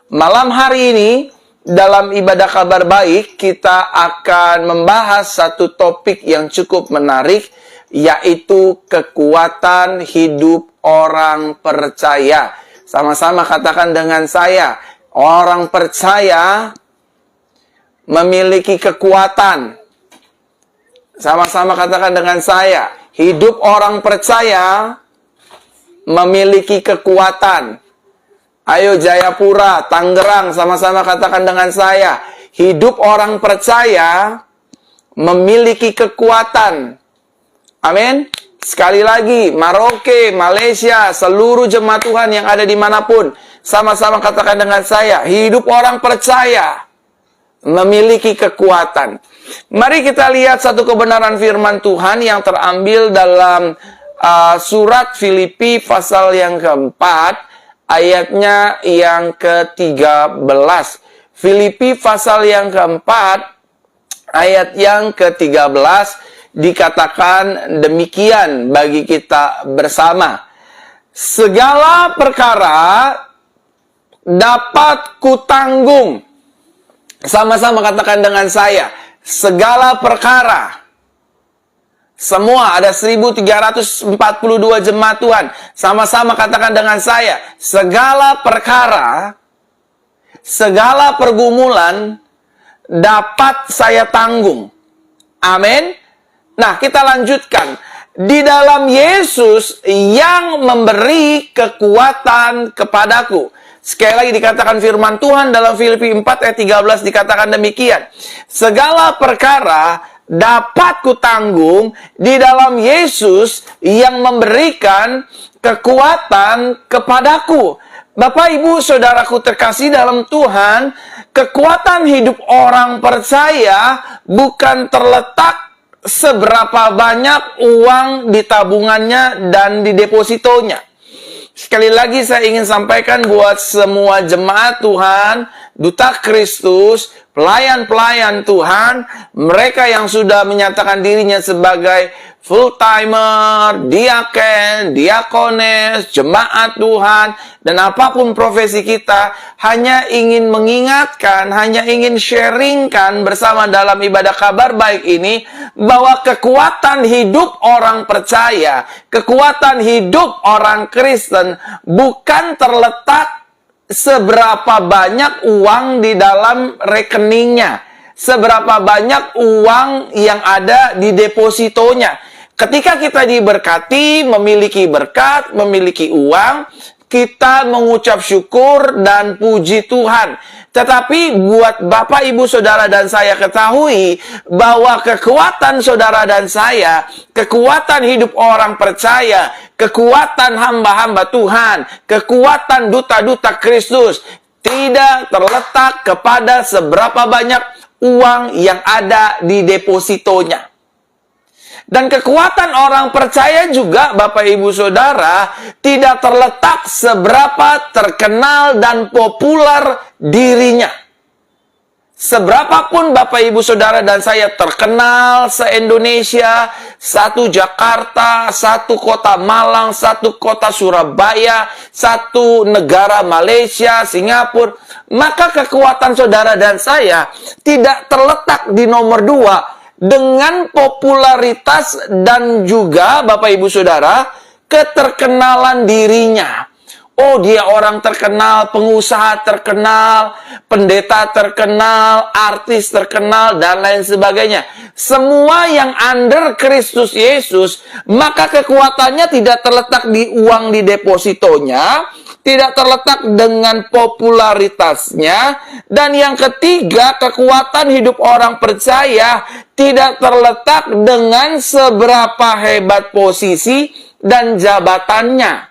Malam hari ini, dalam ibadah kabar baik, kita akan membahas satu topik yang cukup menarik, yaitu kekuatan hidup orang percaya. Sama-sama katakan dengan saya, orang percaya memiliki kekuatan. Sama-sama katakan dengan saya, hidup orang percaya memiliki kekuatan. Ayo Jayapura, Tangerang, sama-sama katakan dengan saya, hidup orang percaya memiliki kekuatan. Amin. Sekali lagi, Maroke, Malaysia, seluruh jemaat Tuhan yang ada dimanapun, sama-sama katakan dengan saya, hidup orang percaya memiliki kekuatan. Mari kita lihat satu kebenaran firman Tuhan yang terambil dalam surat Filipi pasal yang keempat, ayatnya yang ke-13. Filipi pasal yang keempat, ayat yang ke-13, dikatakan demikian bagi kita bersama. Segala perkara dapat kutanggung. Sama-sama katakan dengan saya, segala perkara. Semua ada 1342 jemaat Tuhan. Sama-sama katakan dengan saya, segala perkara, segala pergumulan dapat saya tanggung. Amin. Nah, kita lanjutkan. Di dalam Yesus yang memberi kekuatan kepadaku. Sekali lagi dikatakan firman Tuhan dalam Filipi 4 ayat 13 dikatakan demikian. Segala perkara dapat kutanggung di dalam Yesus yang memberikan kekuatan kepadaku. Bapak, Ibu, Saudaraku terkasih dalam Tuhan, kekuatan hidup orang percaya bukan terletak seberapa banyak uang di tabungannya dan di depositonya. Sekali lagi saya ingin sampaikan buat semua jemaat Tuhan, duta Kristus, pelayan-pelayan Tuhan, mereka yang sudah menyatakan dirinya sebagai full-timer, diaken, diakones, jemaat Tuhan, dan apapun profesi kita, hanya ingin mengingatkan, hanya ingin sharingkan bersama dalam ibadah kabar baik ini, bahwa kekuatan hidup orang percaya, kekuatan hidup orang Kristen, bukan terletak seberapa banyak uang di dalam rekeningnya, seberapa banyak uang yang ada di depositonya. Ketika kita diberkati, memiliki berkat, memiliki uang, kita mengucap syukur dan puji Tuhan. Tetapi buat Bapak, Ibu, Saudara, dan saya ketahui bahwa kekuatan saudara dan saya, kekuatan hidup orang percaya, kekuatan hamba-hamba Tuhan, kekuatan duta-duta Kristus, tidak terletak kepada seberapa banyak uang yang ada di depositonya. Dan kekuatan orang percaya juga, Bapak, Ibu, Saudara, tidak terletak seberapa terkenal dan populer dirinya. Seberapapun Bapak, Ibu, Saudara, dan saya terkenal se-Indonesia, satu Jakarta, satu kota Malang, satu kota Surabaya, satu negara Malaysia, Singapura, maka kekuatan saudara dan saya tidak terletak di nomor 2, dengan popularitas dan juga, Bapak, Ibu, Saudara, keterkenalan dirinya. Oh, dia orang terkenal, pengusaha terkenal, pendeta terkenal, artis terkenal, dan lain sebagainya. Semua yang under Kristus Yesus, maka kekuatannya tidak terletak di uang di depositonya, tidak terletak dengan popularitasnya. Dan yang ketiga, kekuatan hidup orang percaya tidak terletak dengan seberapa hebat posisi dan jabatannya.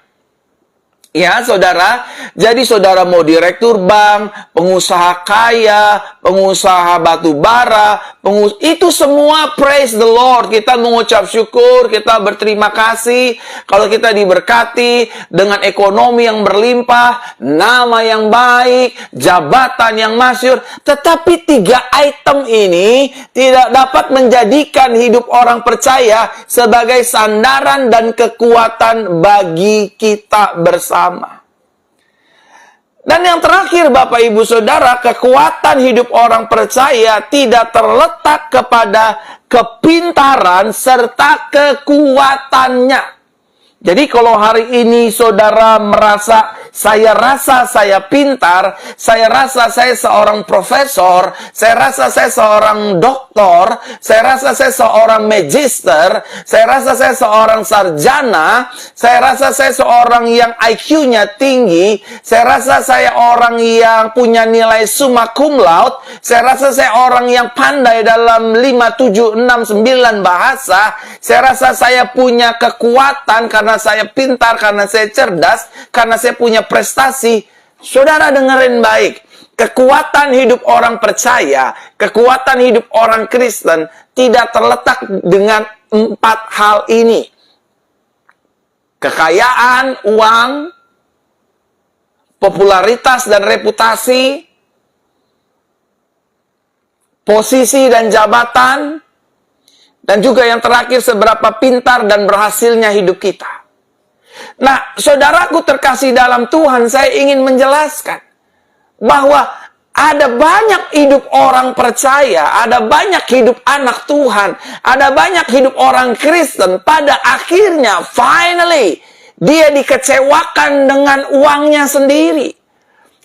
Ya, saudara, jadi saudara mau direktur bank, pengusaha kaya, pengusaha batu bara, itu semua praise the Lord. Kita mengucap syukur, kita berterima kasih kalau kita diberkati dengan ekonomi yang berlimpah, nama yang baik, jabatan yang masyhur. Tetapi 3 item ini tidak dapat menjadikan hidup orang percaya sebagai sandaran dan kekuatan bagi kita bersama. Dan yang terakhir, Bapak Ibu Saudara, kekuatan hidup orang percaya tidak terletak kepada kepintaran serta kekuatannya. Jadi kalau hari ini saudara merasa saya pintar, saya rasa saya seorang profesor, saya rasa saya seorang doktor, saya rasa saya seorang magister, saya rasa saya seorang sarjana, saya rasa saya seorang yang IQ-nya tinggi, saya rasa saya orang yang punya nilai summa cum laude, saya rasa saya orang yang pandai dalam 5, 7, 6, 9 bahasa, saya rasa saya punya kekuatan karena saya pintar, karena saya cerdas, karena saya punya prestasi. Saudara dengerin baik. Kekuatan hidup orang percaya, kekuatan hidup orang Kristen tidak terletak dengan 4 hal ini. Kekayaan, uang, popularitas dan reputasi, posisi dan jabatan, dan juga yang terakhir seberapa pintar dan berhasilnya hidup kita. Nah, saudaraku terkasih dalam Tuhan, saya ingin menjelaskan bahwa ada banyak hidup orang percaya, ada banyak hidup anak Tuhan, ada banyak hidup orang Kristen, pada akhirnya, finally, dia dikecewakan dengan uangnya sendiri.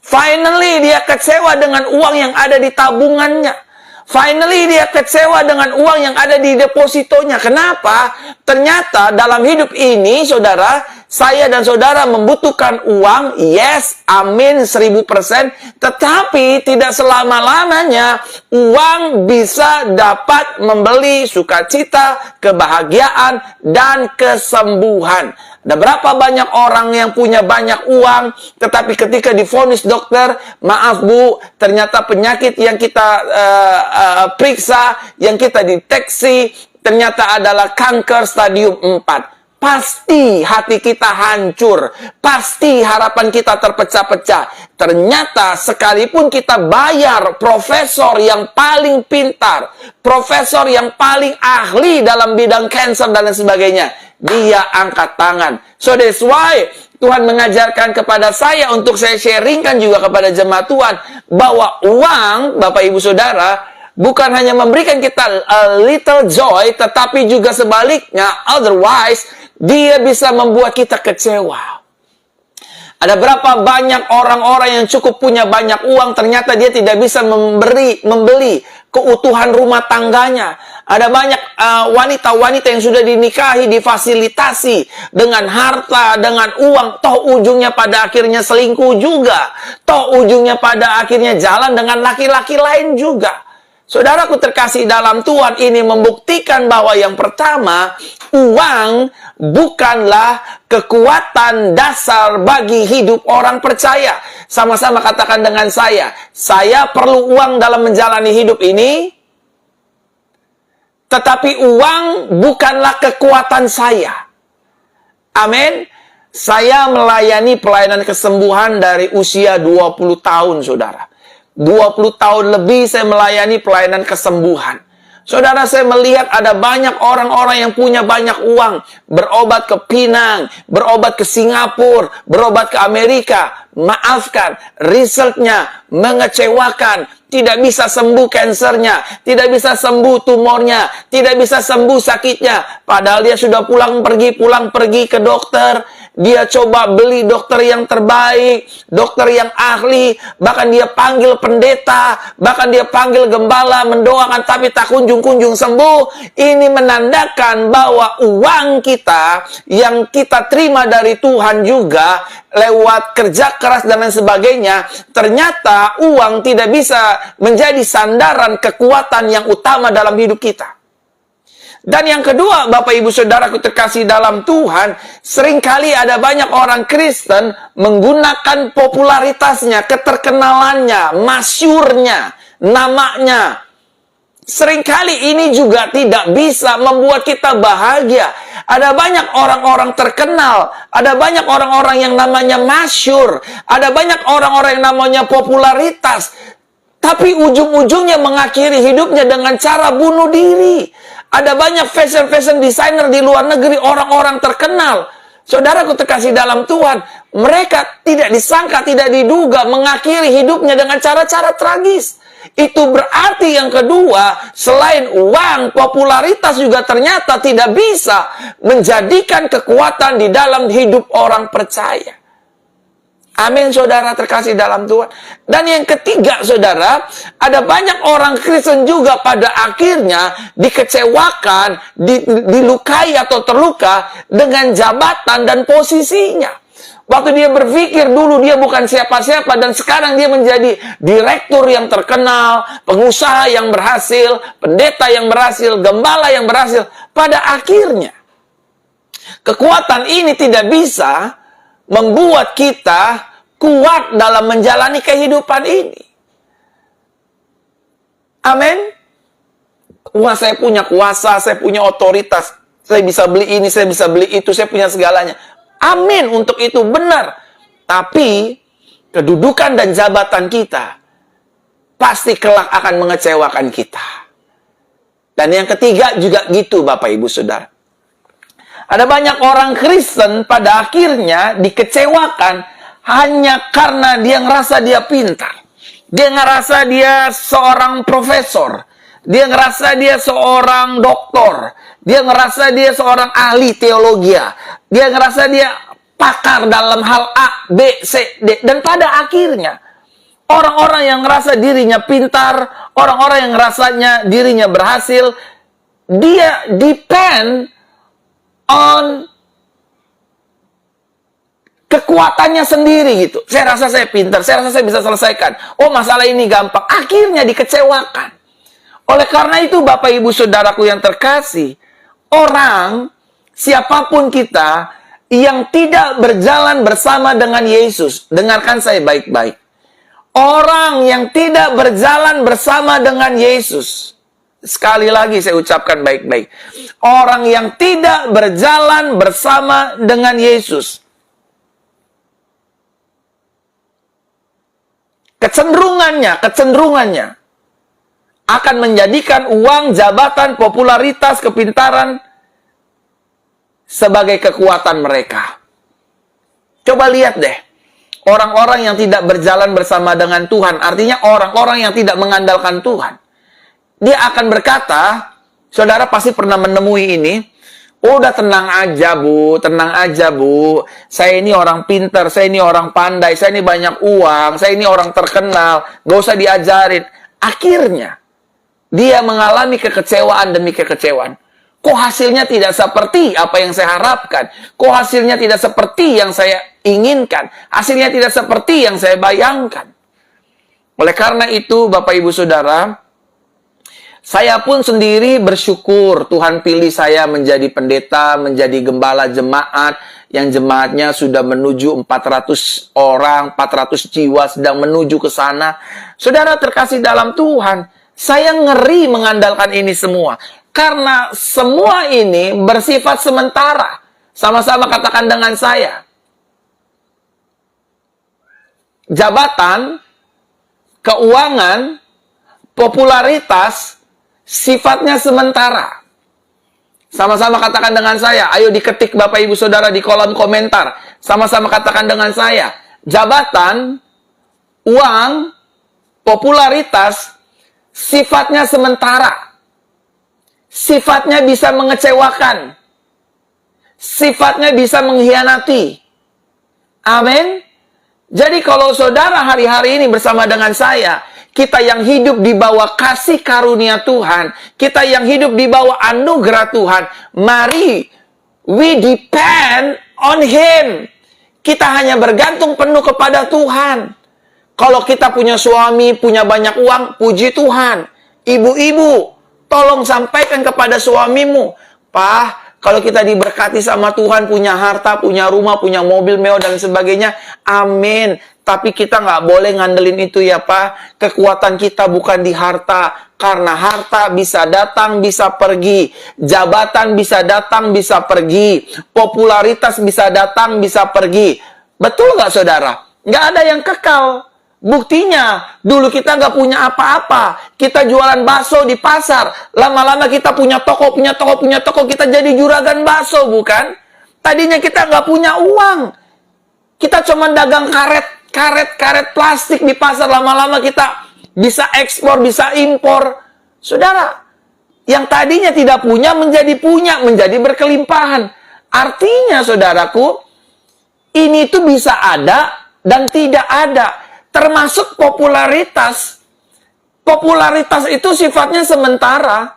Finally, dia kecewa dengan uang yang ada di tabungannya. Finally, dia kecewa dengan uang yang ada di depositonya. Kenapa? Ternyata dalam hidup ini, saudara, saya dan saudara membutuhkan uang. Yes, amin, 1000%. Tetapi tidak selama-lamanya uang bisa dapat membeli sukacita, kebahagiaan, dan kesembuhan. Ada berapa banyak orang yang punya banyak uang, tetapi ketika divonis dokter, maaf Bu, ternyata penyakit yang kita periksa, yang kita deteksi, ternyata adalah kanker stadium 4. Pasti hati kita hancur, pasti harapan kita terpecah-pecah. Ternyata sekalipun kita bayar profesor yang paling pintar, profesor yang paling ahli dalam bidang cancer dan lain sebagainya, dia angkat tangan. So that's why Tuhan mengajarkan kepada saya untuk saya sharingkan juga kepada jemaat Tuhan, bahwa uang, Bapak Ibu Saudara, bukan hanya memberikan kita a little joy, tetapi juga sebaliknya, otherwise, dia bisa membuat kita kecewa. Ada berapa banyak orang-orang yang cukup punya banyak uang, ternyata dia tidak bisa membeli keutuhan rumah tangganya. Ada banyak wanita-wanita yang sudah dinikahi, difasilitasi dengan harta, dengan uang. Toh ujungnya pada akhirnya selingkuh juga. Toh ujungnya pada akhirnya jalan dengan laki-laki lain juga. Saudaraku terkasih dalam Tuhan, ini membuktikan bahwa yang pertama, uang bukanlah kekuatan dasar bagi hidup orang percaya. Sama-sama katakan dengan saya perlu uang dalam menjalani hidup ini, tetapi uang bukanlah kekuatan saya. Amin. Saya melayani pelayanan kesembuhan dari usia 20 tahun, saudara. 20 tahun lebih saya melayani pelayanan kesembuhan. Saudara, saya melihat ada banyak orang-orang yang punya banyak uang, berobat ke Pinang, berobat ke Singapura, berobat ke Amerika. Maafkan, resultnya mengecewakan. Tidak bisa sembuh kansernya, tidak bisa sembuh tumornya, tidak bisa sembuh sakitnya. Padahal dia sudah pulang pergi ke dokter. Dia coba beli dokter yang terbaik, dokter yang ahli, bahkan dia panggil pendeta, bahkan dia panggil gembala mendoakan, tapi tak kunjung-kunjung sembuh. Ini menandakan bahwa uang kita yang kita terima dari Tuhan juga lewat kerja keras dan lain sebagainya, ternyata uang tidak bisa menjadi sandaran kekuatan yang utama dalam hidup kita. Dan yang kedua, Bapak Ibu Saudaraku terkasih dalam Tuhan, seringkali ada banyak orang Kristen menggunakan popularitasnya, keterkenalannya, masyurnya, namanya. Seringkali ini juga tidak bisa membuat kita bahagia. Ada banyak orang-orang terkenal, ada banyak orang-orang yang namanya masyur, ada banyak orang-orang yang namanya popularitas, tapi ujung-ujungnya mengakhiri hidupnya dengan cara bunuh diri. Ada banyak fashion designer di luar negeri, orang-orang terkenal. Saudaraku terkasih dalam Tuhan, mereka tidak disangka, tidak diduga mengakhiri hidupnya dengan cara-cara tragis. Itu berarti yang kedua, selain uang, popularitas juga ternyata tidak bisa menjadikan kekuatan di dalam hidup orang percaya. Amin, saudara terkasih dalam Tuhan. Dan yang ketiga, saudara, ada banyak orang Kristen juga pada akhirnya dikecewakan, dilukai atau terluka dengan jabatan dan posisinya. Waktu dia berpikir dulu dia bukan siapa-siapa dan sekarang dia menjadi direktur yang terkenal, pengusaha yang berhasil, pendeta yang berhasil, gembala yang berhasil. Pada akhirnya, kekuatan ini tidak bisa membuat kita kuat dalam menjalani kehidupan ini. Amin. Wah, saya punya kuasa, saya punya otoritas, saya bisa beli ini, saya bisa beli itu, saya punya segalanya. Amin untuk itu, benar. Tapi kedudukan dan jabatan kita pasti kelak akan mengecewakan kita. Dan yang ketiga juga gitu, Bapak Ibu Saudara. Ada banyak orang Kristen pada akhirnya dikecewakan hanya karena dia ngerasa dia pintar. Dia ngerasa dia seorang profesor. Dia ngerasa dia seorang doktor. Dia ngerasa dia seorang ahli teologi. Dia ngerasa dia pakar dalam hal A, B, C, D. Dan pada akhirnya, orang-orang yang ngerasa dirinya pintar, orang-orang yang ngerasanya dirinya berhasil, dia depend on kekuatannya sendiri gitu. Saya rasa saya pintar, saya rasa saya bisa selesaikan. Oh, masalah ini gampang. Akhirnya dikecewakan. Oleh karena itu, Bapak Ibu Saudaraku yang terkasih, orang, siapapun kita yang tidak berjalan bersama dengan Yesus, dengarkan saya baik-baik. Orang yang tidak berjalan bersama dengan Yesus, sekali lagi saya ucapkan baik-baik. Orang yang tidak berjalan bersama dengan Yesus, kecenderungannya akan menjadikan uang, jabatan, popularitas, kepintaran sebagai kekuatan mereka. Coba lihat deh, orang-orang yang tidak berjalan bersama dengan Tuhan, artinya orang-orang yang tidak mengandalkan Tuhan. Dia akan berkata, saudara pasti pernah menemui ini, oh, udah tenang aja bu, saya ini orang pintar, saya ini orang pandai, saya ini banyak uang, saya ini orang terkenal, gak usah diajarin. Akhirnya, dia mengalami kekecewaan demi kekecewaan. Kok hasilnya tidak seperti apa yang saya harapkan? Kok hasilnya tidak seperti yang saya inginkan? Hasilnya tidak seperti yang saya bayangkan. Oleh karena itu, Bapak Ibu Saudara, saya pun sendiri bersyukur Tuhan pilih saya menjadi pendeta, menjadi gembala jemaat, yang jemaatnya sudah menuju 400 orang, 400 jiwa sedang menuju ke sana. Saudara terkasih dalam Tuhan, saya ngeri mengandalkan ini semua. Karena semua ini bersifat sementara. Sama-sama katakan dengan saya. Jabatan, keuangan, popularitas, sifatnya sementara. Sama-sama katakan dengan saya. Ayo diketik Bapak Ibu Saudara di kolom komentar. Sama-sama katakan dengan saya. Jabatan, uang, popularitas, sifatnya sementara. Sifatnya bisa mengecewakan. Sifatnya bisa mengkhianati. Amin. Jadi kalau saudara hari-hari ini bersama dengan saya, kita yang hidup di bawah kasih karunia Tuhan, kita yang hidup di bawah anugerah Tuhan, mari we depend on Him. Kita hanya bergantung penuh kepada Tuhan. Kalau kita punya suami, punya banyak uang, puji Tuhan. Ibu-ibu, tolong sampaikan kepada suamimu, Pak, kalau kita diberkati sama Tuhan, punya harta, punya rumah, punya mobil mewah dan sebagainya, amin. Tapi kita nggak boleh ngandelin itu ya Pak. Kekuatan kita bukan di harta. Karena harta bisa datang, bisa pergi. Jabatan bisa datang, bisa pergi. Popularitas bisa datang, bisa pergi. Betul nggak saudara? Nggak ada yang kekal. Buktinya, dulu kita nggak punya apa-apa. Kita jualan bakso di pasar. Lama-lama kita punya toko. Kita jadi juragan bakso, bukan? Tadinya kita nggak punya uang. Kita cuma dagang karet plastik di pasar. Lama-lama kita bisa ekspor, bisa impor. Saudara, yang tadinya tidak punya, menjadi berkelimpahan. Artinya, saudaraku, ini tuh bisa ada dan tidak ada. Termasuk popularitas. Popularitas itu sifatnya sementara.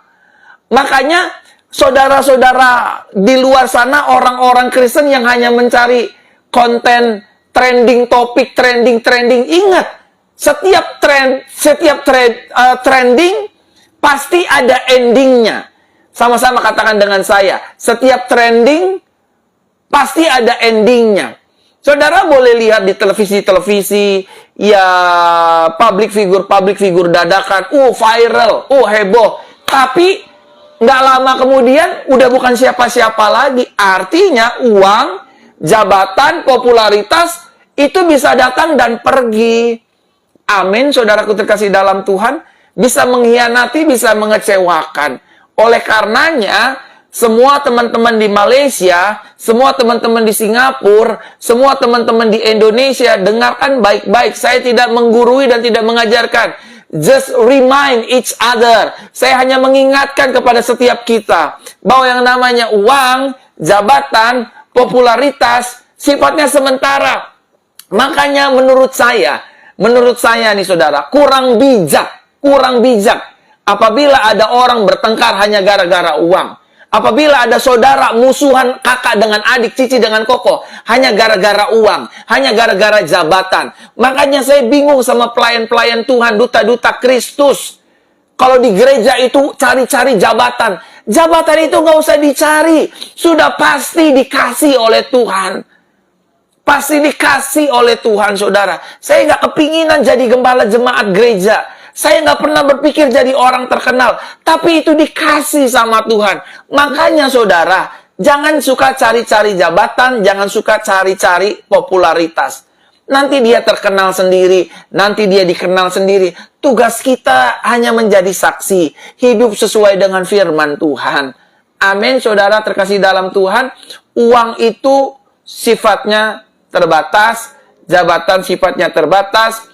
Makanya, saudara-saudara di luar sana, orang-orang Kristen yang hanya mencari konten trending, topik trending, ingat, setiap trending pasti ada endingnya. Sama-sama katakan dengan saya, setiap trending pasti ada endingnya. Saudara boleh lihat di televisi-televisi, ya public figure dadakan, viral, heboh. Tapi nggak lama kemudian udah bukan siapa-siapa lagi. Artinya uang, jabatan, popularitas itu bisa datang dan pergi. Amin, saudaraku terkasih dalam Tuhan. Bisa mengkhianati, bisa mengecewakan. Oleh karenanya, semua teman-teman di Malaysia, semua teman-teman di Singapura, semua teman-teman di Indonesia, dengarkan baik-baik. Saya tidak menggurui dan tidak mengajarkan. Just remind each other. Saya hanya mengingatkan kepada setiap kita bahwa yang namanya uang, jabatan, popularitas, sifatnya sementara. Makanya menurut saya nih saudara, kurang bijak apabila ada orang bertengkar hanya gara-gara uang. Apabila ada saudara musuhan kakak dengan adik, cici dengan koko, hanya gara-gara uang, hanya gara-gara jabatan. Makanya saya bingung sama pelayan-pelayan Tuhan, duta-duta Kristus. Kalau di gereja itu cari-cari jabatan. Jabatan itu nggak usah dicari. Sudah pasti dikasih oleh Tuhan. Pasti dikasih oleh Tuhan, saudara. Saya nggak kepinginan jadi gembala jemaat gereja. Saya nggak pernah berpikir jadi orang terkenal. Tapi itu dikasih sama Tuhan. Makanya saudara, jangan suka cari-cari jabatan. Jangan suka cari-cari popularitas. Nanti dia terkenal sendiri. Nanti dia dikenal sendiri. Tugas kita hanya menjadi saksi. Hidup sesuai dengan firman Tuhan. Amin, saudara terkasih dalam Tuhan. Uang itu sifatnya terbatas. Jabatan sifatnya terbatas.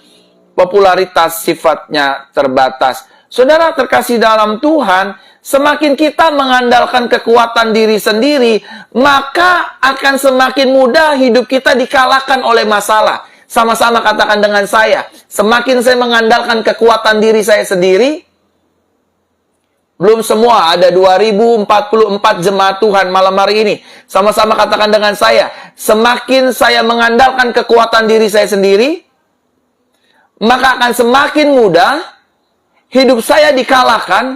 Popularitas sifatnya terbatas. Saudara terkasih dalam Tuhan, semakin kita mengandalkan kekuatan diri sendiri, maka akan semakin mudah hidup kita dikalahkan oleh masalah. Sama-sama katakan dengan saya, semakin saya mengandalkan kekuatan diri saya sendiri, belum semua, ada 2044 jemaat Tuhan malam hari ini. Sama-sama katakan dengan saya, semakin saya mengandalkan kekuatan diri saya sendiri, maka akan semakin mudah hidup saya dikalahkan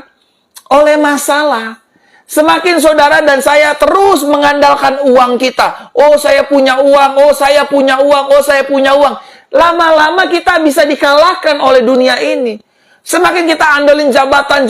oleh masalah. Semakin saudara dan saya terus mengandalkan uang kita. Oh, saya punya uang. Oh, saya punya uang. Oh, saya punya uang. Lama-lama kita bisa dikalahkan oleh dunia ini. Semakin kita andalin jabatan,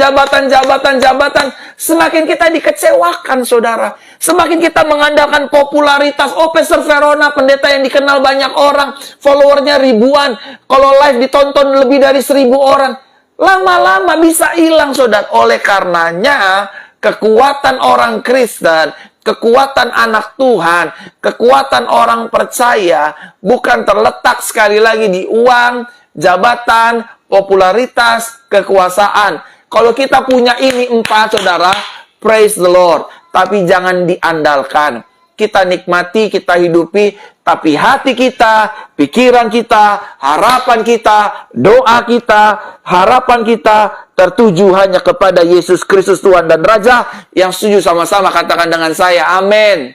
semakin kita dikecewakan, saudara. Semakin kita mengandalkan popularitas. Oh, Pastor Verona, pendeta yang dikenal banyak orang, followernya ribuan. Kalau live ditonton lebih dari 1000 orang. Lama-lama bisa hilang, saudara. Oleh karenanya, kekuatan orang Kristen, kekuatan anak Tuhan, kekuatan orang percaya, bukan terletak sekali lagi di uang, jabatan, popularitas, kekuasaan. Kalau kita punya ini 4, saudara, praise the Lord. Tapi jangan diandalkan. Kita nikmati, kita hidupi, tapi hati kita, pikiran kita, harapan kita, doa kita, harapan kita tertuju hanya kepada Yesus Kristus Tuhan dan Raja. Yang setuju sama-sama katakan dengan saya, amin.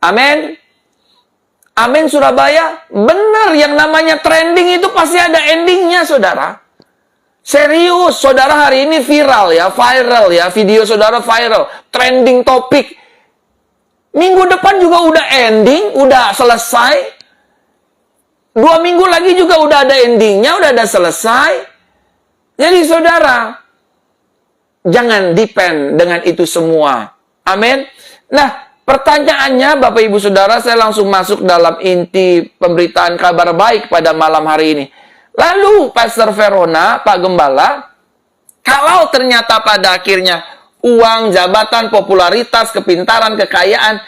Amin. Amin, Surabaya. Benar, yang namanya trending itu pasti ada endingnya, saudara. Serius, saudara, hari ini viral ya, video saudara viral, trending topik. Minggu depan juga udah ending, udah selesai. 2 minggu lagi juga udah ada endingnya, udah ada selesai. Jadi saudara, jangan depend dengan itu semua. Amin. Nah, pertanyaannya, Bapak Ibu Saudara, saya langsung masuk dalam inti pemberitaan kabar baik pada malam hari ini. Lalu, Pastor Verona, Pak Gembala, kalau ternyata pada akhirnya uang, jabatan, popularitas, kepintaran, kekayaan,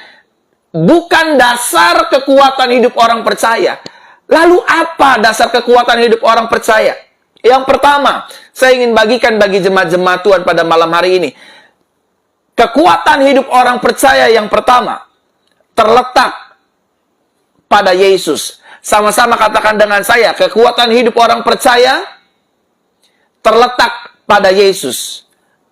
bukan dasar kekuatan hidup orang percaya. Lalu apa dasar kekuatan hidup orang percaya? Yang pertama, saya ingin bagikan bagi jemaat-jemaat Tuhan pada malam hari ini. Kekuatan hidup orang percaya yang pertama terletak pada Yesus. Sama-sama katakan dengan saya, kekuatan hidup orang percaya terletak pada Yesus.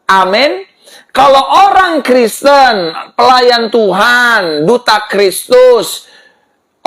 Amin. Kalau orang Kristen, pelayan Tuhan, duta Kristus,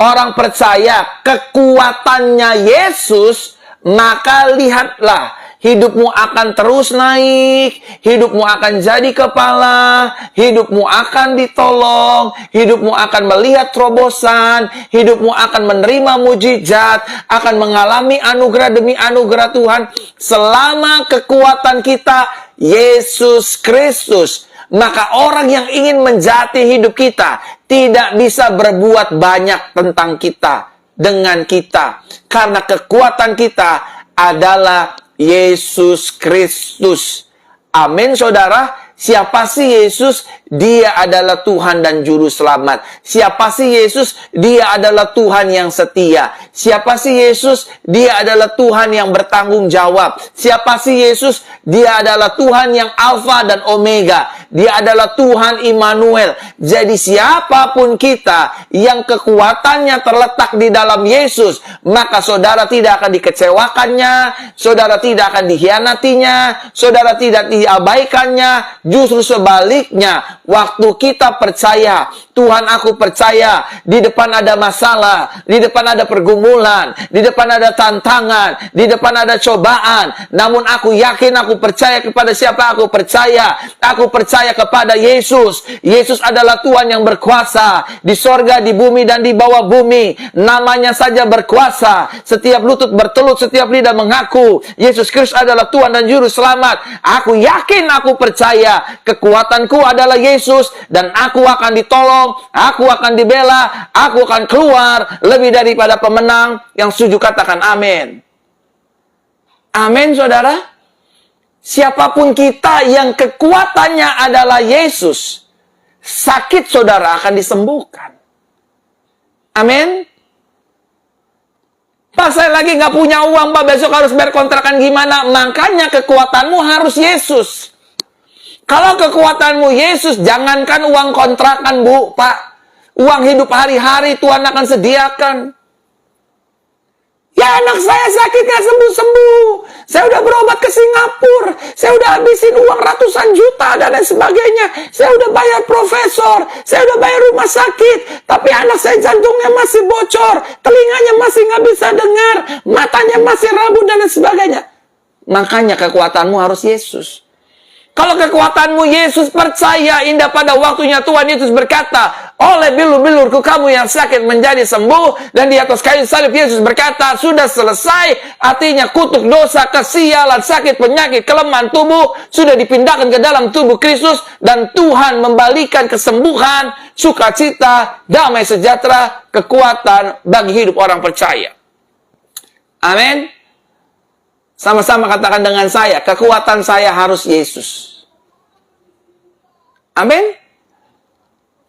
orang percaya kekuatannya Yesus, maka lihatlah, hidupmu akan terus naik, hidupmu akan jadi kepala, hidupmu akan ditolong, hidupmu akan melihat terobosan, hidupmu akan menerima mujizat, akan mengalami anugerah demi anugerah Tuhan, selama kekuatan kita Yesus Kristus. Maka orang yang ingin menjati hidup kita tidak bisa berbuat banyak tentang kita, dengan kita, karena kekuatan kita adalah Yesus Kristus. Amin, saudara. Siapa sih Yesus? Dia adalah Tuhan dan Juru Selamat. Siapa sih Yesus? Dia adalah Tuhan yang setia. Siapa sih Yesus? Dia adalah Tuhan yang bertanggung jawab. Siapa sih Yesus? Dia adalah Tuhan yang Alfa dan Omega. Dia adalah Tuhan Immanuel. Jadi siapapun kita yang kekuatannya terletak di dalam Yesus, maka saudara tidak akan dikecewakannya, saudara tidak akan dikhianatinya, saudara tidak diabaikannya. Justru sebaliknya, waktu kita percaya, Tuhan aku percaya, di depan ada masalah, di depan ada pergumulan, di depan ada tantangan, di depan ada cobaan, namun aku yakin, aku percaya kepada siapa aku percaya? Aku percaya kepada Yesus. Yesus adalah Tuhan yang berkuasa di sorga, di bumi, dan di bawah bumi. Namanya saja berkuasa. Setiap lutut bertelut, setiap lidah mengaku Yesus Kristus adalah Tuhan dan Juru Selamat. Aku yakin, aku percaya, kekuatanku adalah Yesus, dan aku akan ditolong, aku akan dibela, aku akan keluar lebih daripada pemenang. Yang setuju katakan amin. Amin, saudara. Siapapun kita yang kekuatannya adalah Yesus, sakit saudara akan disembuhkan. Amin. Pak, saya lagi nggak punya uang, Pak, besok harus bayar kontrakan gimana? Makanya kekuatanmu harus Yesus. Kalau kekuatanmu Yesus, jangankan uang kontrakan, Bu, Pak. Uang hidup hari-hari Tuhan akan sediakan. Ya, anak saya sakit nggak sembuh-sembuh. Saya udah berobat ke Singapura. Saya udah habisin uang ratusan juta dan lain sebagainya. Saya udah bayar profesor. Saya udah bayar rumah sakit. Tapi anak saya jantungnya masih bocor. Telinganya masih nggak bisa dengar. Matanya masih rabun dan lain sebagainya. Makanya kekuatanmu harus Yesus. Kalau kekuatanmu Yesus, percaya, indah pada waktunya Tuhan Yesus berkata, oleh bilur-bilurku kamu yang sakit menjadi sembuh. Dan di atas kayu salib Yesus berkata, sudah selesai. Artinya kutuk dosa, kesialan, sakit, penyakit, kelemahan tubuh sudah dipindahkan ke dalam tubuh Kristus. Dan Tuhan membalikan kesembuhan, sukacita, damai sejahtera, kekuatan bagi hidup orang percaya. Amin. Sama-sama katakan dengan saya, kekuatan saya harus Yesus. Amin.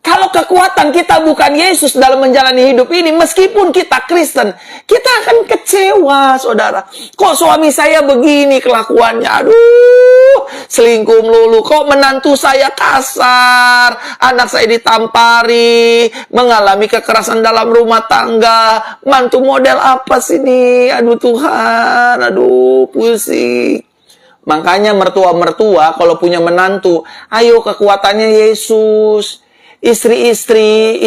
Kalau kekuatan kita bukan Yesus dalam menjalani hidup ini, meskipun kita Kristen, kita akan kecewa, saudara. Kok suami saya begini kelakuannya? Aduh, selingkuh melulu. Kok menantu saya kasar? Anak saya ditampari, mengalami kekerasan dalam rumah tangga. Mantu model apa sih ini? Aduh Tuhan, aduh pusing. Makanya mertua-mertua kalau punya menantu, ayo kekuatannya Yesus. Istri-istri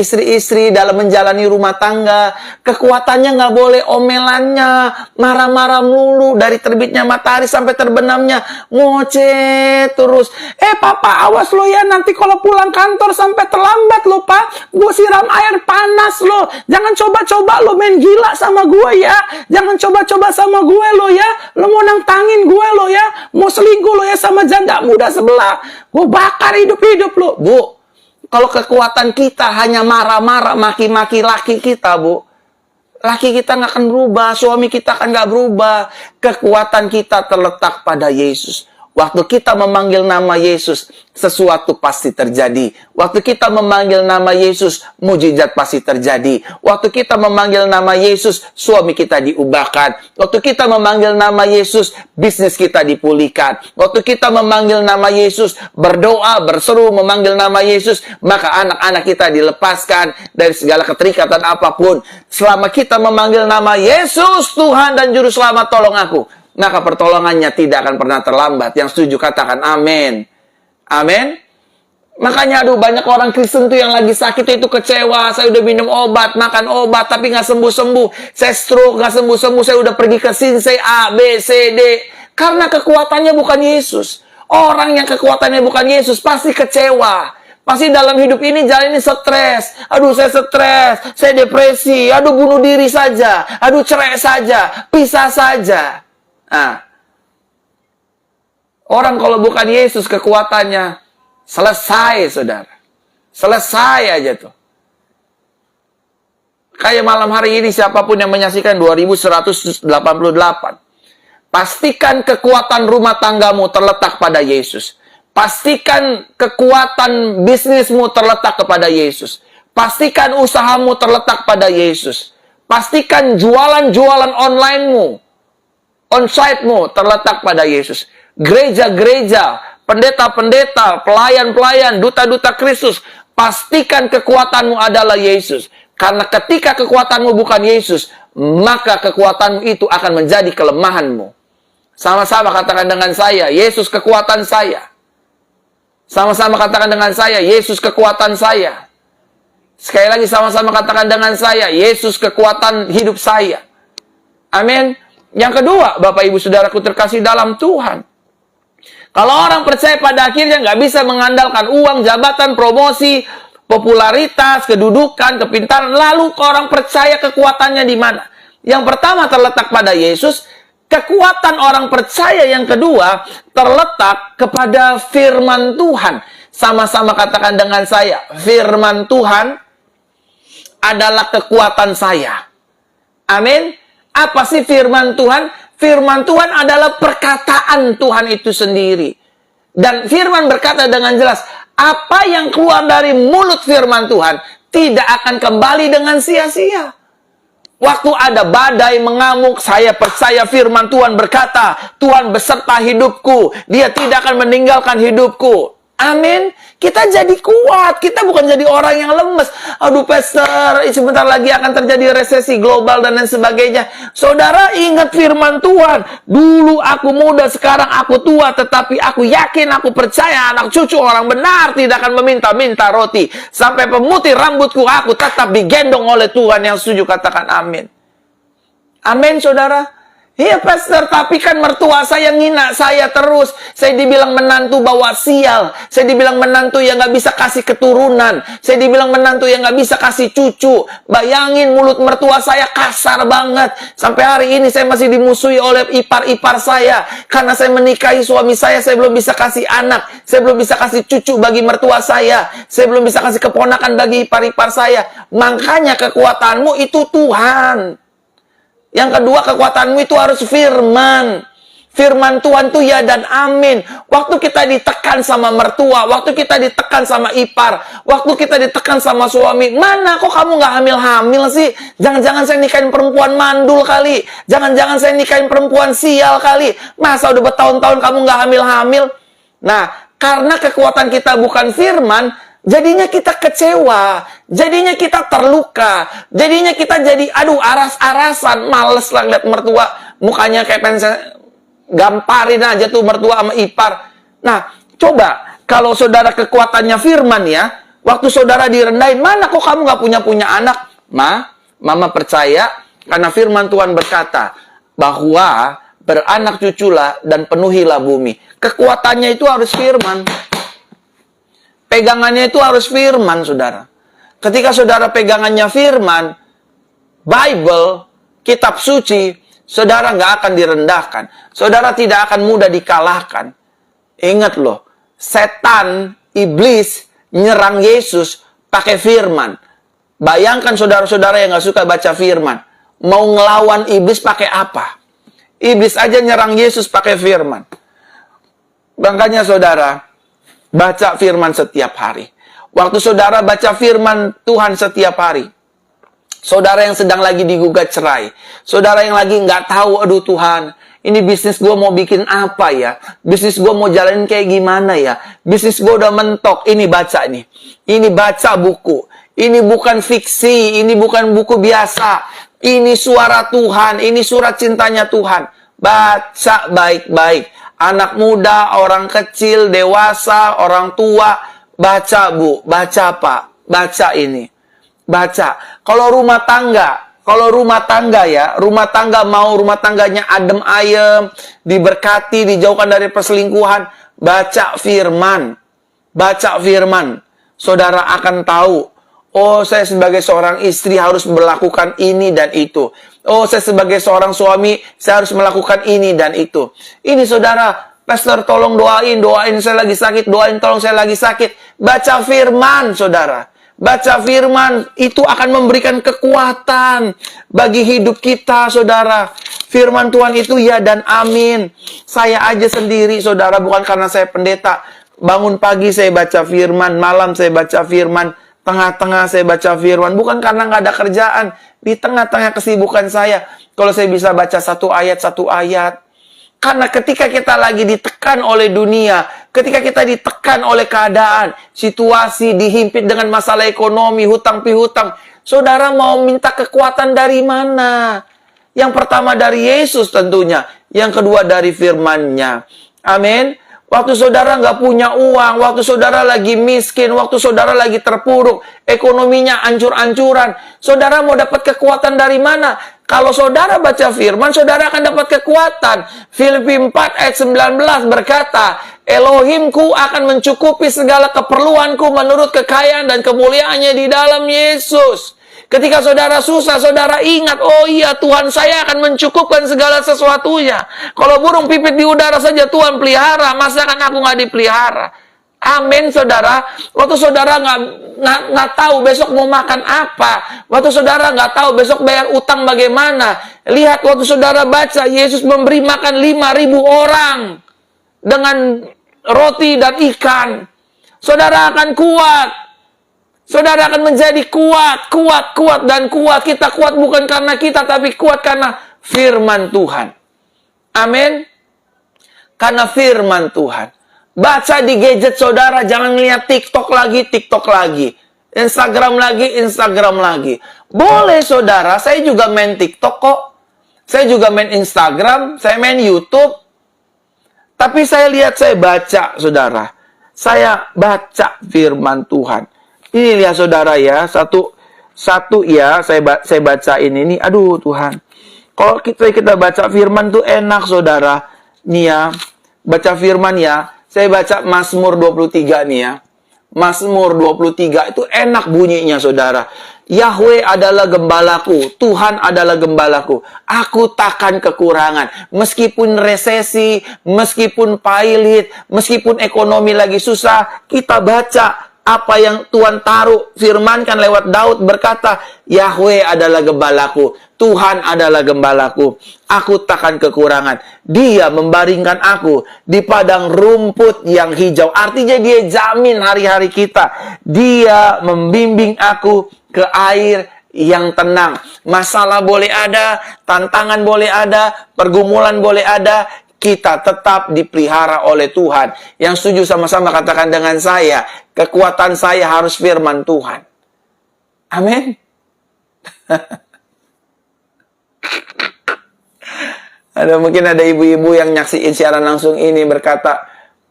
dalam menjalani rumah tangga, kekuatannya nggak boleh omelannya, marah-marah melulu dari terbitnya matahari sampai terbenamnya, ngoceh terus. Papa, awas lo ya, nanti kalau pulang kantor sampai terlambat lo, Pak. Gue siram air panas lo. Jangan coba-coba lo main gila sama gue ya. Jangan coba-coba sama gue lo ya. Lo mau nantangin gue lo ya. Mau selingkuh lo ya sama janda muda sebelah. Gue bakar hidup-hidup lo. Bu, kalau kekuatan kita hanya marah-marah, maki-maki laki kita, Bu, laki kita nggak akan berubah, suami kita akan nggak berubah. Kekuatan kita terletak pada Yesus. Waktu kita memanggil nama Yesus, sesuatu pasti terjadi. Waktu kita memanggil nama Yesus, mujizat pasti terjadi. Waktu kita memanggil nama Yesus, suami kita diubahkan. Waktu kita memanggil nama Yesus, bisnis kita dipulihkan. Waktu kita memanggil nama Yesus, berdoa, berseru, memanggil nama Yesus, maka anak-anak kita dilepaskan dari segala keterikatan apapun. Selama kita memanggil nama Yesus, Tuhan dan Juru Selamat, tolong aku, maka pertolongannya tidak akan pernah terlambat. Yang setuju katakan amin. Amin. Makanya banyak orang Kristen tuh yang lagi sakit itu kecewa. Saya udah minum obat, makan obat, tapi nggak sembuh-sembuh. Saya stroke, nggak sembuh-sembuh. Saya udah pergi ke Sinsei A, B, C, D. Karena kekuatannya bukan Yesus. Orang yang kekuatannya bukan Yesus pasti kecewa. Pasti dalam hidup ini jalan ini stres. Aduh, saya stres. Saya depresi. Aduh, bunuh diri saja. Aduh, cerai saja. Pisah saja. Nah, orang kalau bukan Yesus kekuatannya selesai, saudara. Selesai aja tuh. Kayak malam hari ini siapapun yang menyaksikan 2188. Pastikan kekuatan rumah tanggamu terletak pada Yesus. Pastikan kekuatan bisnismu terletak kepada Yesus. Pastikan usahamu terletak pada Yesus. Pastikan jualan-jualan onlinemu, onsite-mu terletak pada Yesus. Gereja-gereja, pendeta-pendeta, pelayan-pelayan, duta-duta Kristus, pastikan kekuatanmu adalah Yesus. Karena ketika kekuatanmu bukan Yesus, maka kekuatanmu itu akan menjadi kelemahanmu. Sama-sama katakan dengan saya, Yesus kekuatan saya. Sama-sama katakan dengan saya, Yesus kekuatan saya. Sekali lagi sama-sama katakan dengan saya, Yesus kekuatan hidup saya. Amin. Yang kedua, Bapak Ibu Saudaraku terkasih dalam Tuhan. Kalau orang percaya pada akhirnya nggak bisa mengandalkan uang, jabatan, promosi, popularitas, kedudukan, kepintaran. Lalu orang percaya kekuatannya di mana? Yang pertama terletak pada Yesus. Kekuatan orang percaya yang kedua terletak kepada firman Tuhan. Sama-sama katakan dengan saya, firman Tuhan adalah kekuatan saya. Amin. Apa sih firman Tuhan? Firman Tuhan adalah perkataan Tuhan itu sendiri. Dan firman berkata dengan jelas, apa yang keluar dari mulut firman Tuhan tidak akan kembali dengan sia-sia. Waktu ada badai mengamuk, saya percaya firman Tuhan berkata, Tuhan beserta hidupku, Dia tidak akan meninggalkan hidupku. Amin. Kita jadi kuat. Kita bukan jadi orang yang lemes. Aduh, pastor, sebentar lagi akan terjadi resesi global dan lain sebagainya. Saudara, ingat firman Tuhan. Dulu aku muda, sekarang aku tua. Tetapi aku yakin, aku percaya anak cucu orang benar tidak akan meminta-minta roti. Sampai pemutih rambutku, aku tetap digendong oleh Tuhan. Yang setuju katakan amin. Amin, saudara. Iya, pastor, tapi kan mertua saya ngina saya terus. Saya dibilang menantu bawa sial. Saya dibilang menantu yang gak bisa kasih keturunan. Saya dibilang menantu yang gak bisa kasih cucu. Bayangin mulut mertua saya kasar banget. Sampai hari ini saya masih dimusuhi oleh ipar-ipar saya. Karena saya menikahi suami saya belum bisa kasih anak. Saya belum bisa kasih cucu bagi mertua saya. Saya belum bisa kasih keponakan bagi ipar-ipar saya. Makanya kekuatanmu itu Tuhan. Yang kedua, kekuatanmu itu harus firman. Firman Tuhan itu ya dan amin. Waktu kita ditekan sama mertua, waktu kita ditekan sama ipar, waktu kita ditekan sama suami, mana kok kamu nggak hamil-hamil sih? Jangan-jangan saya nikahin perempuan mandul kali. Jangan-jangan saya nikahin perempuan sial kali. Masa udah bertahun-tahun kamu nggak hamil-hamil? Nah, karena kekuatan kita bukan firman, jadinya kita kecewa, jadinya kita terluka, jadinya kita jadi aras-arasan, males lah lihat mertua, mukanya kayak pengen gamparin aja tuh mertua sama ipar. Nah, coba kalau saudara kekuatannya firman ya, waktu saudara direndahin, mana kok kamu gak punya anak? Mama percaya karena firman Tuhan berkata bahwa beranak cuculah dan penuhilah bumi. Kekuatannya itu harus firman. Pegangannya itu harus firman, saudara. Ketika saudara pegangannya firman, Bible, kitab suci, saudara nggak akan direndahkan. Saudara tidak akan mudah dikalahkan. Ingat loh, setan, iblis, nyerang Yesus pakai firman. Bayangkan saudara-saudara yang nggak suka baca firman. Mau ngelawan iblis pakai apa? Iblis aja nyerang Yesus pakai firman. Makanya saudara, baca firman setiap hari. Waktu saudara baca firman Tuhan setiap hari, saudara yang sedang lagi digugat cerai, saudara yang lagi nggak tahu, aduh Tuhan, ini bisnis gue mau bikin apa ya? Bisnis gue mau jalanin kayak gimana ya? Bisnis gue udah mentok. Ini baca nih. Ini baca buku. Ini bukan fiksi. Ini bukan buku biasa. Ini suara Tuhan. Ini surat cintanya Tuhan. Baca baik-baik. Anak muda, orang kecil, dewasa, orang tua. Baca bu. Baca pak. Baca ini. Baca. Kalau rumah tangga ya, rumah tangga mau rumah tangganya adem ayem, diberkati, dijauhkan dari perselingkuhan, baca firman. Baca firman. Saudara akan tahu, oh saya sebagai seorang istri harus melakukan ini dan itu. Oh saya sebagai seorang suami, saya harus melakukan ini dan itu. Ini saudara, pastor tolong doain saya lagi sakit, tolong saya lagi sakit. Baca firman saudara. Baca firman, itu akan memberikan kekuatan bagi hidup kita, saudara. Firman Tuhan itu ya dan amin. Saya aja sendiri, saudara, bukan karena saya pendeta. Bangun pagi saya baca firman, malam saya baca firman, tengah-tengah saya baca firman. Bukan karena nggak ada kerjaan. Di tengah-tengah kesibukan saya, kalau saya bisa baca satu ayat. Karena ketika kita lagi ditekan oleh dunia, ketika kita ditekan oleh keadaan, situasi, dihimpit dengan masalah ekonomi, hutang pihutang, saudara mau minta kekuatan dari mana? Yang pertama dari Yesus tentunya, yang kedua dari firman-Nya. Amin. Waktu saudara nggak punya uang, waktu saudara lagi miskin, waktu saudara lagi terpuruk, ekonominya ancur-ancuran, saudara mau dapat kekuatan dari mana? Kalau saudara baca firman, saudara akan dapat kekuatan. Filipi 4 ayat 19 berkata, Elohimku akan mencukupi segala keperluanku menurut kekayaan dan kemuliaannya di dalam Yesus. Ketika saudara susah, saudara ingat, oh iya Tuhan saya akan mencukupkan segala sesuatunya. Kalau burung pipit di udara saja Tuhan pelihara, masa kan aku nggak dipelihara? Amin, saudara. Waktu saudara nggak tahu besok mau makan apa, waktu saudara nggak tahu besok bayar utang bagaimana, lihat waktu saudara baca Yesus memberi makan 5.000 orang dengan roti dan ikan. Saudara akan kuat. Saudara akan menjadi kuat. Kita kuat bukan karena kita, tapi kuat karena firman Tuhan. Amin. Karena firman Tuhan. Baca di gadget saudara, jangan lihat TikTok lagi. Instagram lagi. Boleh saudara, saya juga main TikTok kok. Saya juga main Instagram, saya main YouTube. Tapi saya baca saudara. Saya baca firman Tuhan. Ini lihat saudara ya, satu ya, saya baca ini. Aduh Tuhan. Kalau kita baca firman tuh enak saudara. Nih ya, baca firman ya. Saya baca Mazmur 23 nih ya. Mazmur 23 itu enak bunyinya saudara. Yahweh adalah gembalaku, Tuhan adalah gembalaku. Aku takkan kekurangan. Meskipun resesi, meskipun pailit, meskipun ekonomi lagi susah, kita baca apa yang Tuhan taruh, firmankan lewat Daud berkata, Yahweh adalah gembalaku, Tuhan adalah gembalaku, aku takkan kekurangan. Dia membaringkan aku di padang rumput yang hijau. Artinya dia jamin hari-hari kita. Dia membimbing aku ke air yang tenang. Masalah boleh ada, tantangan boleh ada, pergumulan boleh ada, kita tetap dipelihara oleh Tuhan. Yang setuju sama-sama katakan dengan saya, kekuatan saya harus firman Tuhan. Amin. Mungkin ada ibu-ibu yang nyaksiin siaran langsung ini berkata,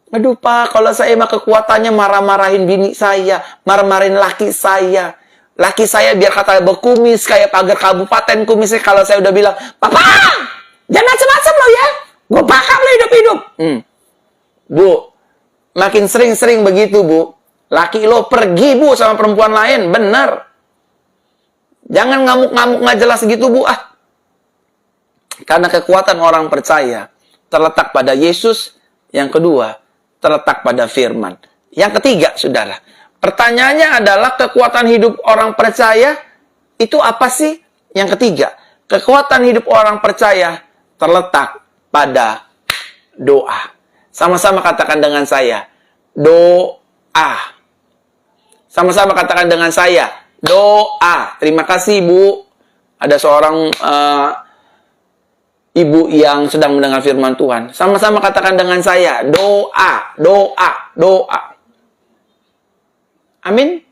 aduh Pak, kalau saya mah kekuatannya marah-marahin bini saya, marah-marahin laki saya. Laki saya biar kata berkumis kayak pagar kabupaten kumisnya. Kalau saya udah bilang, Papa, jangan macam-macam lo ya. Gue bakal lo hidup-hidup. Bu, makin sering-sering begitu bu, laki lo pergi bu sama perempuan lain, bener. Jangan ngamuk-ngamuk nggak jelas gitu bu. Karena kekuatan orang percaya terletak pada Yesus. Yang kedua, terletak pada firman. Yang ketiga, saudara, pertanyaannya adalah kekuatan hidup orang percaya itu apa sih? Yang ketiga, kekuatan hidup orang percaya terletak pada doa. Sama-sama katakan dengan saya, doa. Sama-sama katakan dengan saya, doa. Terima kasih, Bu. Ada seorang ibu yang sedang mendengar firman Tuhan. Sama-sama katakan dengan saya, doa, doa, doa. Amin.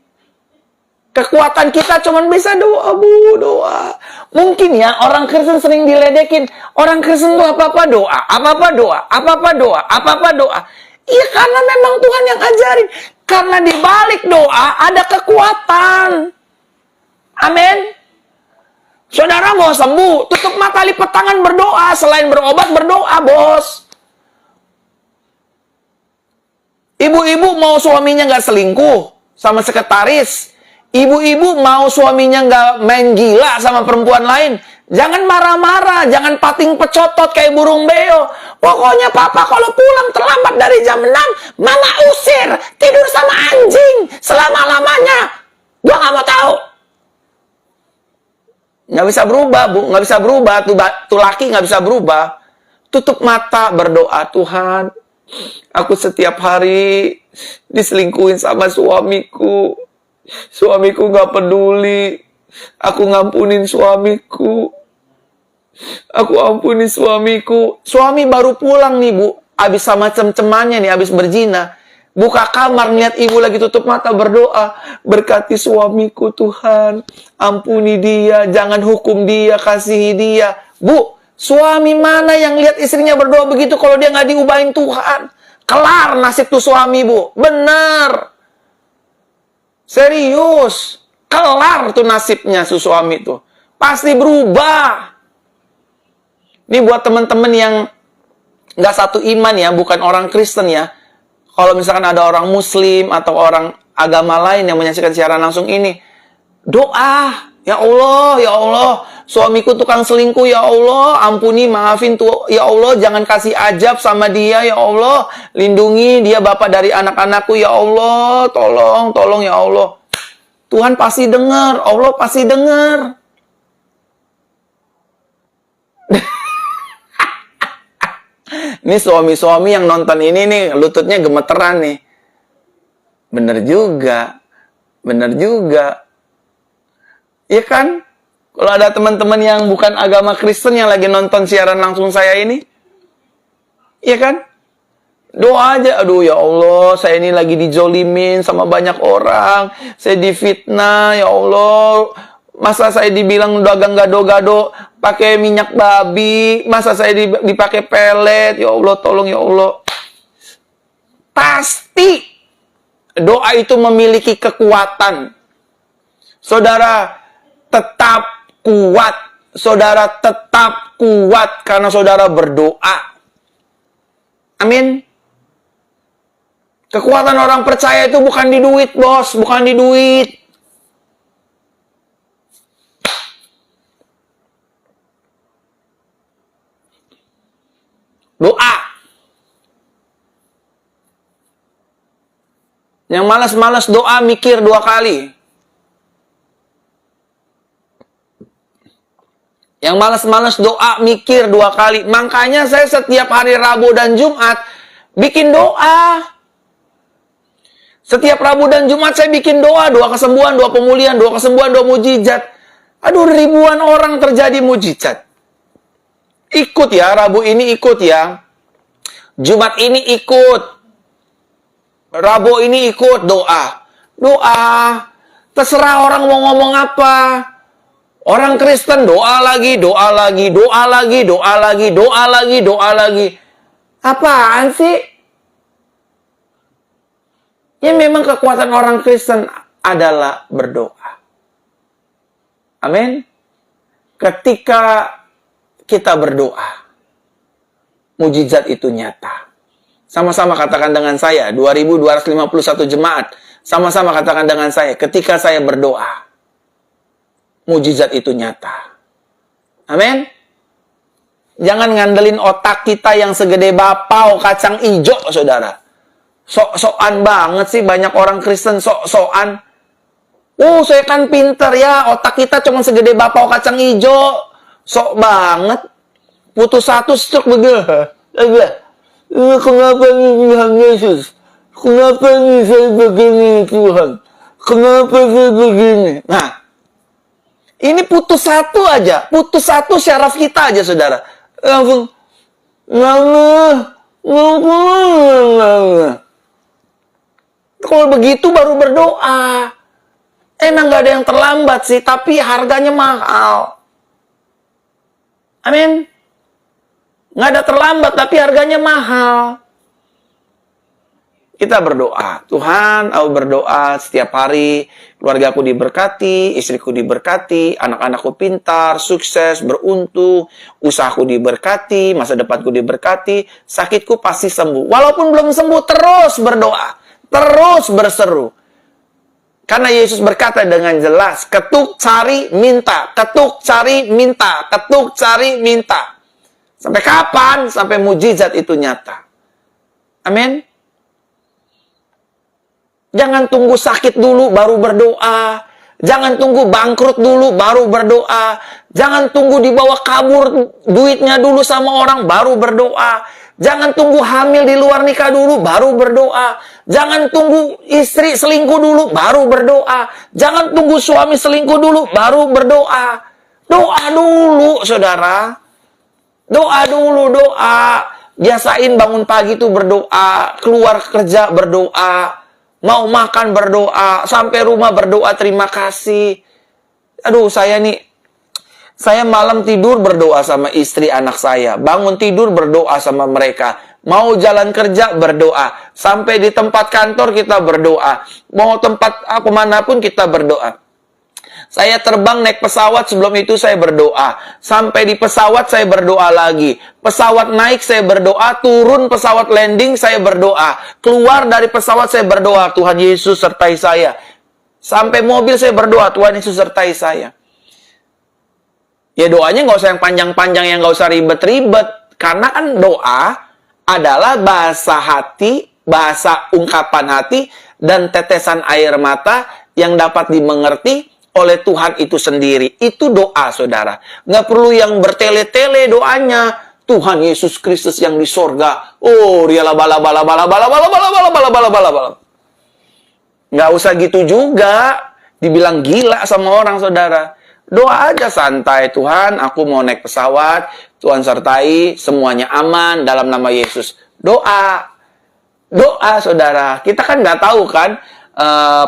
Kekuatan kita cuma bisa doa, Bu, doa. Mungkin ya, orang Kristen sering diledekin. Orang Kristen itu apa-apa doa, apa-apa doa, apa-apa doa, apa-apa doa. Iya, karena memang Tuhan yang ajarin. Karena di balik doa ada kekuatan. Amin. Saudara mau sembuh, tutup mata, lipat tangan, berdoa. Selain berobat, berdoa, bos. Ibu-ibu mau suaminya nggak selingkuh sama sekretaris. Ibu-ibu mau suaminya nggak main gila sama perempuan lain. Jangan marah-marah, jangan pating pecotot kayak burung beo. Pokoknya papa kalau pulang terlambat dari jam 6, mama usir. Tidur sama anjing selama-lamanya. Gua nggak mau tahu. Nggak bisa berubah, Bu. Nggak bisa berubah. Tuh laki nggak bisa berubah. Tutup mata, berdoa. Tuhan, aku setiap hari diselingkuhin sama suamiku. Suamiku nggak peduli. Aku ngampunin suamiku. Aku ampuni suamiku. Suami baru pulang nih, Bu. Abis sama cem-cemannya nih, abis berzina. Buka kamar, lihat ibu lagi tutup mata, berdoa. Berkati suamiku, Tuhan. Ampuni dia, jangan hukum dia, kasihi dia. Bu, suami mana yang lihat istrinya berdoa begitu kalau dia nggak diubahin Tuhan? Kelar nasib tuh suami, Bu. Bener. Serius. Kelar tuh nasibnya si suami tuh. Pasti berubah. Ini buat teman-teman yang nggak satu iman ya, bukan orang Kristen ya. Kalau misalkan ada orang Muslim atau orang agama lain yang menyaksikan siaran langsung ini, doa. Ya Allah, suamiku tukang selingkuh, ya Allah, ampuni, maafin tuh, ya Allah, jangan kasih ajab sama dia, ya Allah, lindungi dia bapak dari anak-anakku, ya Allah, tolong, ya Allah. Tuhan pasti dengar, Allah pasti dengar. Ini suami-suami yang nonton ini nih, lututnya gemeteran nih. Bener juga. Iya kan? Kalau ada teman-teman yang bukan agama Kristen yang lagi nonton siaran langsung saya ini, iya kan? Doa aja, aduh ya Allah, saya ini lagi dijolimin sama banyak orang, saya difitnah, ya Allah, masa saya dibilang dagang gado-gado pakai minyak babi, masa saya dipakai pelet, ya Allah, tolong ya Allah. Pasti doa itu memiliki kekuatan. Saudara tetap kuat. Saudara tetap kuat karena saudara berdoa. Amin. Kekuatan orang percaya itu bukan di duit, bos. Bukan di duit. Doa. Yang malas-malas doa mikir 2 kali. Yang malas-malas doa mikir 2 kali. Makanya saya setiap hari Rabu dan Jumat bikin doa. Setiap Rabu dan Jumat saya bikin doa. 2 kesembuhan, 2 pemulihan, 2 kesembuhan, 2 mujizat. Aduh, ribuan orang terjadi mujizat. Ikut ya, Rabu ini ikut ya. Jumat ini ikut. Rabu ini ikut doa. Doa. Terserah orang mau ngomong apa. Orang Kristen doa lagi, doa lagi, doa lagi, doa lagi, doa lagi, doa lagi. Apaan sih? Ya memang kekuatan orang Kristen adalah berdoa. Amin. Ketika kita berdoa, mujizat itu nyata. Sama-sama katakan dengan saya, 2251 jemaat. Sama-sama katakan dengan saya, ketika saya berdoa, mujizat itu nyata. Amin. Jangan ngandelin otak kita yang segede bapau kacang ijo, saudara. Sok-sokan banget sih banyak orang Kristen sok-sokan. Saya kan pinter ya, otak kita cuma segede bapau kacang ijo. Sok banget. Putus 1 stroke begitu. Kenapa ini Tuhan Yesus? Kenapa ini saya begini Tuhan? Kenapa saya begini? Nah, ini putus satu aja. Putus satu syaraf kita aja, saudara. Langsung, lama. Kalau begitu baru berdoa. Emang gak ada yang terlambat sih, tapi harganya mahal. Amin. Gak ada terlambat, tapi harganya mahal. Kita berdoa. Tuhan, aku berdoa setiap hari. Keluargaku diberkati, istriku diberkati, anak-anakku pintar, sukses, beruntung, usahaku diberkati, masa depanku diberkati, sakitku pasti sembuh. Walaupun belum sembuh, terus berdoa. Terus berseru. Karena Yesus berkata dengan jelas, ketuk, cari, minta. Ketuk, cari, minta. Ketuk, cari, minta. Sampai kapan? Sampai mujizat itu nyata. Amin. Jangan tunggu sakit dulu baru berdoa. Jangan tunggu bangkrut dulu baru berdoa. Jangan tunggu dibawa kabur duitnya dulu sama orang baru berdoa. Jangan tunggu hamil di luar nikah dulu baru berdoa. Jangan tunggu istri selingkuh dulu baru berdoa. Jangan tunggu suami selingkuh dulu baru berdoa. Doa dulu, saudara. Doa dulu, doa. Biasain bangun pagi itu berdoa. Keluar kerja berdoa. Mau makan berdoa, sampai rumah berdoa terima kasih. Aduh, saya malam tidur berdoa sama istri anak saya. Bangun tidur berdoa sama mereka. Mau jalan kerja berdoa. Sampai di tempat kantor kita berdoa. Mau tempat manapun kita berdoa. Saya terbang naik pesawat, sebelum itu saya berdoa. Sampai di pesawat saya berdoa lagi. Pesawat naik saya berdoa, turun pesawat landing saya berdoa. Keluar dari pesawat saya berdoa, Tuhan Yesus sertai saya. Sampai mobil saya berdoa, Tuhan Yesus sertai saya. Ya doanya nggak usah yang panjang-panjang, yang nggak usah ribet-ribet. Karena kan doa adalah bahasa hati, bahasa ungkapan hati, dan tetesan air mata yang dapat dimengerti oleh Tuhan itu sendiri. Itu doa, saudara. Nggak perlu yang bertele-tele doanya. Tuhan Yesus Kristus yang di sorga. Oh, rialah bala. Nggak usah gitu juga. Dibilang gila sama orang, saudara. Doa aja santai. Tuhan, aku mau naik pesawat. Tuhan sertai, semuanya aman dalam nama Yesus. Doa. Doa, saudara. Kita kan nggak tahu kan,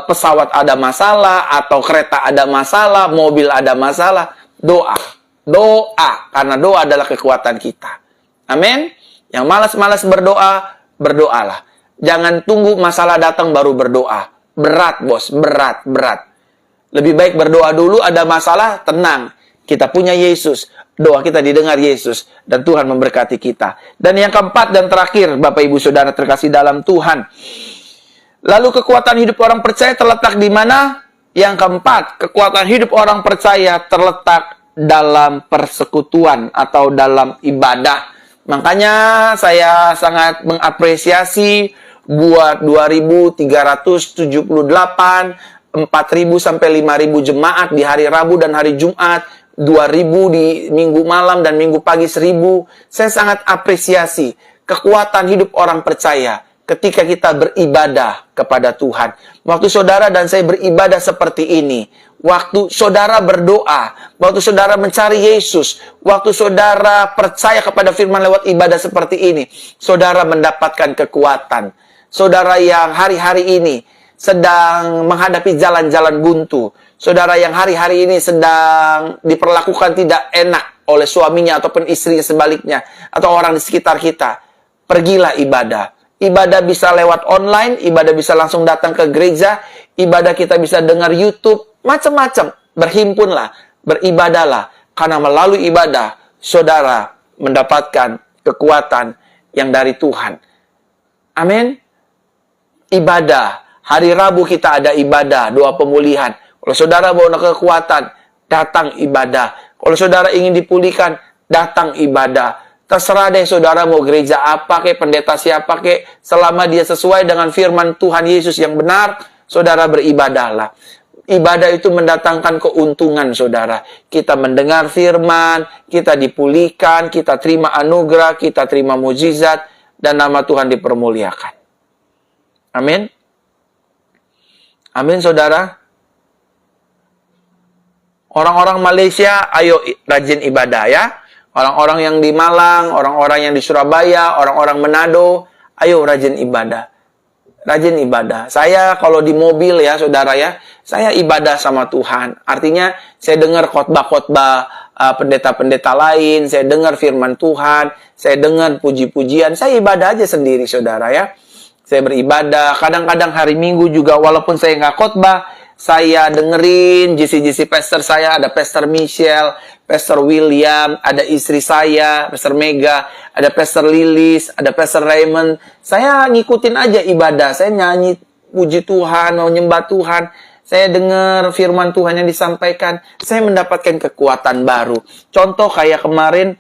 pesawat ada masalah, atau kereta ada masalah, mobil ada masalah. Doa. Doa. Karena doa adalah kekuatan kita. Amin. Yang malas-malas berdoa, berdoalah. Jangan tunggu masalah datang baru berdoa. Berat, bos. Berat. Lebih baik berdoa dulu, ada masalah, tenang. Kita punya Yesus. Doa kita didengar Yesus. Dan Tuhan memberkati kita. Dan yang keempat dan terakhir, Bapak Ibu Saudara terkasih dalam Tuhan. Lalu kekuatan hidup orang percaya terletak di mana? Yang keempat, kekuatan hidup orang percaya terletak dalam persekutuan atau dalam ibadah. Makanya saya sangat mengapresiasi buat 2.378, 4.000 sampai 5.000 jemaat di hari Rabu dan hari Jumat, 2.000 di minggu malam dan minggu pagi 1.000. Saya sangat apresiasi kekuatan hidup orang percaya ketika kita beribadah kepada Tuhan. Waktu saudara dan saya beribadah seperti ini, waktu saudara berdoa, waktu saudara mencari Yesus, waktu saudara percaya kepada firman lewat ibadah seperti ini, saudara mendapatkan kekuatan. Saudara yang hari-hari ini sedang menghadapi jalan-jalan buntu, saudara yang hari-hari ini sedang diperlakukan tidak enak oleh suaminya ataupun istrinya sebaliknya, atau orang di sekitar kita, pergilah ibadah. Ibadah bisa lewat online, ibadah bisa langsung datang ke gereja, ibadah kita bisa dengar YouTube, macam-macam. Berhimpunlah, beribadahlah. Karena melalui ibadah, saudara mendapatkan kekuatan yang dari Tuhan. Amin. Ibadah. Hari Rabu kita ada ibadah, doa pemulihan. Kalau saudara mau kekuatan, datang ibadah. Kalau saudara ingin dipulihkan, datang ibadah. Terserah deh saudara mau gereja apa kek, pendeta siapa kek, selama dia sesuai dengan firman Tuhan Yesus yang benar, saudara beribadahlah. Ibadah itu mendatangkan keuntungan, saudara. Kita mendengar firman, kita dipulihkan, kita terima anugerah, kita terima mujizat. dan nama Tuhan dipermuliakan. Amin. Amin, saudara. Orang-orang Malaysia, ayo rajin ibadah ya. Orang-orang yang di Malang, orang-orang yang di Surabaya, orang-orang Manado, ayo rajin ibadah. Rajin ibadah. Saya kalau di mobil ya, saudara ya, saya ibadah sama Tuhan. Artinya, saya dengar khotbah-khotbah pendeta-pendeta lain, saya dengar firman Tuhan, saya dengar puji-pujian, saya ibadah aja sendiri, saudara ya. Saya beribadah, kadang-kadang hari Minggu juga, walaupun saya nggak khotbah, saya dengerin JC pastor saya, ada Pastor Michelle, Pastor William, ada istri saya, Pastor Mega, ada Pastor Lilis, ada Pastor Raymond. Saya ngikutin aja ibadah, saya nyanyi puji Tuhan, mau nyembah Tuhan. Saya dengar firman Tuhan yang disampaikan, saya mendapatkan kekuatan baru. Contoh kayak kemarin,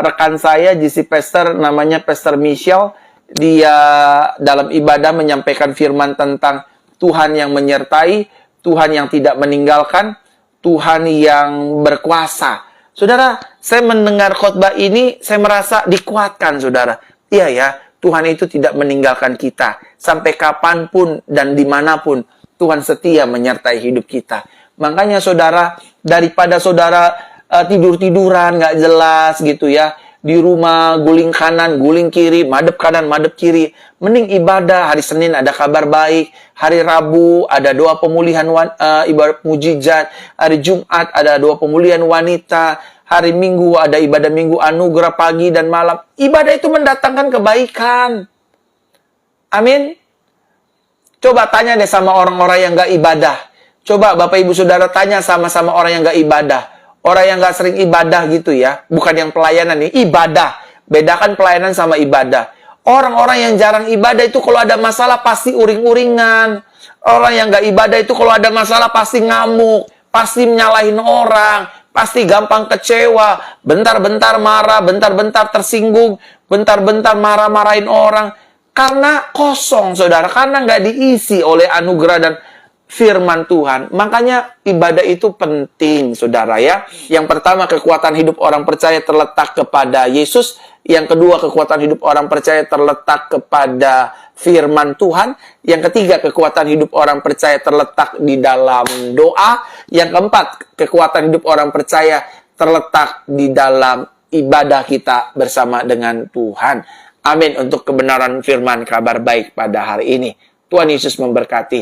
rekan saya JC pastor namanya Pastor Michelle, dia dalam ibadah menyampaikan firman tentang Tuhan yang menyertai, Tuhan yang tidak meninggalkan, Tuhan yang berkuasa. Saudara, saya mendengar khotbah ini, saya merasa dikuatkan, saudara. Iya ya, Tuhan itu tidak meninggalkan kita. Sampai kapanpun dan dimanapun, Tuhan setia menyertai hidup kita. Makanya saudara, daripada saudara tidur-tiduran, nggak jelas gitu ya, di rumah guling kanan, guling kiri, madep kanan, madep kiri. Mending ibadah. Hari Senin ada kabar baik, hari Rabu ada doa pemulihan ibadat mujizat, hari Jumat ada doa pemulihan wanita, hari Minggu ada ibadah Minggu anugerah pagi dan malam. Ibadah itu mendatangkan kebaikan. Amin. Coba tanya deh sama orang-orang yang gak ibadah. Coba Bapak Ibu Saudara tanya sama-sama orang yang gak ibadah. Orang yang gak sering ibadah gitu ya. Bukan yang pelayanan nih, ibadah. Bedakan pelayanan sama ibadah. Orang-orang yang jarang ibadah itu kalau ada masalah pasti uring-uringan. Orang yang gak ibadah itu kalau ada masalah pasti ngamuk. Pasti menyalahin orang. Pasti gampang kecewa. Bentar-bentar marah, bentar-bentar tersinggung. Bentar-bentar marah-marahin orang. Karena kosong, saudara. Karena gak diisi oleh anugerah dan firman Tuhan. Makanya ibadah itu penting, saudara ya. Yang pertama, kekuatan hidup orang percaya terletak kepada Yesus. Yang kedua, kekuatan hidup orang percaya terletak kepada firman Tuhan. Yang ketiga, kekuatan hidup orang percaya terletak di dalam doa. Yang keempat, kekuatan hidup orang percaya terletak di dalam ibadah kita bersama dengan Tuhan. Amin untuk kebenaran firman kabar baik pada hari ini. Tuhan Yesus memberkati.